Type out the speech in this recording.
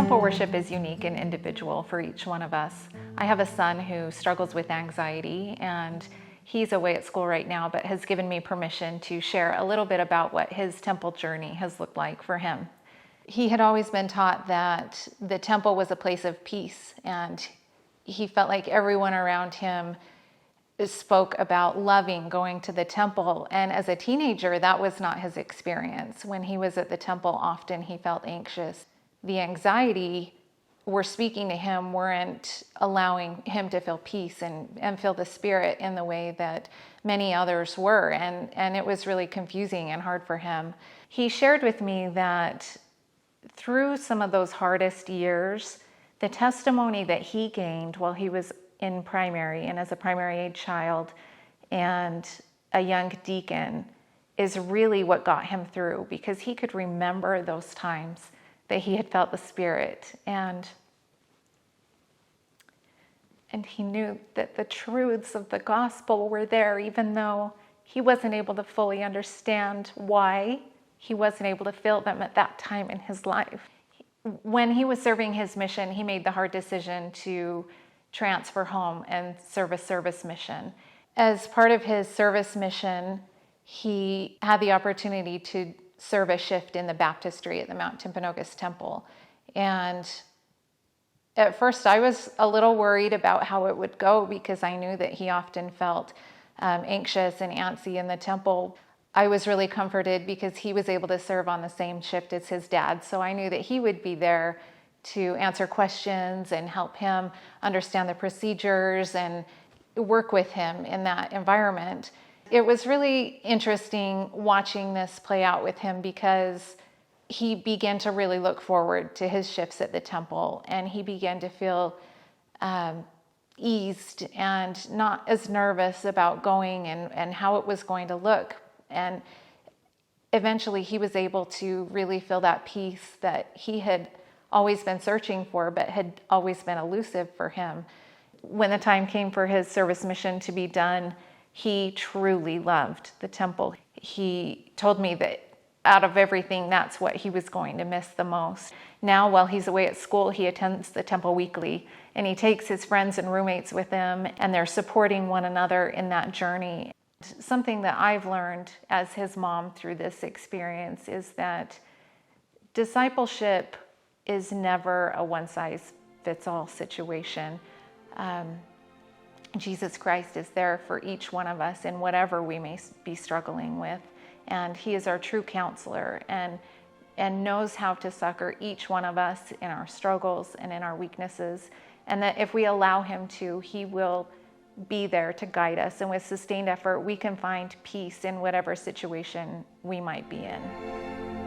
Temple worship is unique and individual for each one of us. I have a son who struggles with anxiety, and he's away at school right now, but has given me permission to share a little bit about what his temple journey has looked like for him. He had always been taught that the temple was a place of peace, and he felt like everyone around him spoke about loving going to the temple. And as a teenager, that was not his experience. When he was at the temple, often he felt anxious. The anxiety were speaking to him weren't allowing him to feel peace and feel the Spirit in the way that many others were. And it was really confusing and hard for him. He shared with me that through some of those hardest years, the testimony that he gained while he was in primary and as a primary age child and a young deacon is really what got him through, because he could remember those times that he had felt the Spirit, and he knew that the truths of the gospel were there, even though he wasn't able to fully understand why he wasn't able to feel them at that time in his life. When he was serving his mission, he made the hard decision to transfer home and serve a service mission. As part of his service mission, he had the opportunity to serve a shift in the baptistry at the Mount Timpanogos Temple. And at first I was a little worried about how it would go, because I knew that he often felt anxious and antsy in the temple. I was really comforted because he was able to serve on the same shift as his dad. So I knew that he would be there to answer questions and help him understand the procedures and work with him in that environment. It was really interesting watching this play out with him, because he began to really look forward to his shifts at the temple, and he began to feel eased and not as nervous about going and how it was going to look. And eventually he was able to really feel that peace that he had always been searching for, but had always been elusive for him. When the time came for his service mission to be done, he truly loved the temple. He told me that out of everything, that's what he was going to miss the most. Now, while he's away at school, he attends the temple weekly, and he takes his friends and roommates with him, and they're supporting one another in that journey. Something that I've learned as his mom through this experience is that discipleship is never a one-size-fits-all situation. Jesus Christ is there for each one of us in whatever we may be struggling with. And he is our true counselor and knows how to succor each one of us in our struggles and in our weaknesses. And that if we allow him to, he will be there to guide us. And with sustained effort, we can find peace in whatever situation we might be in.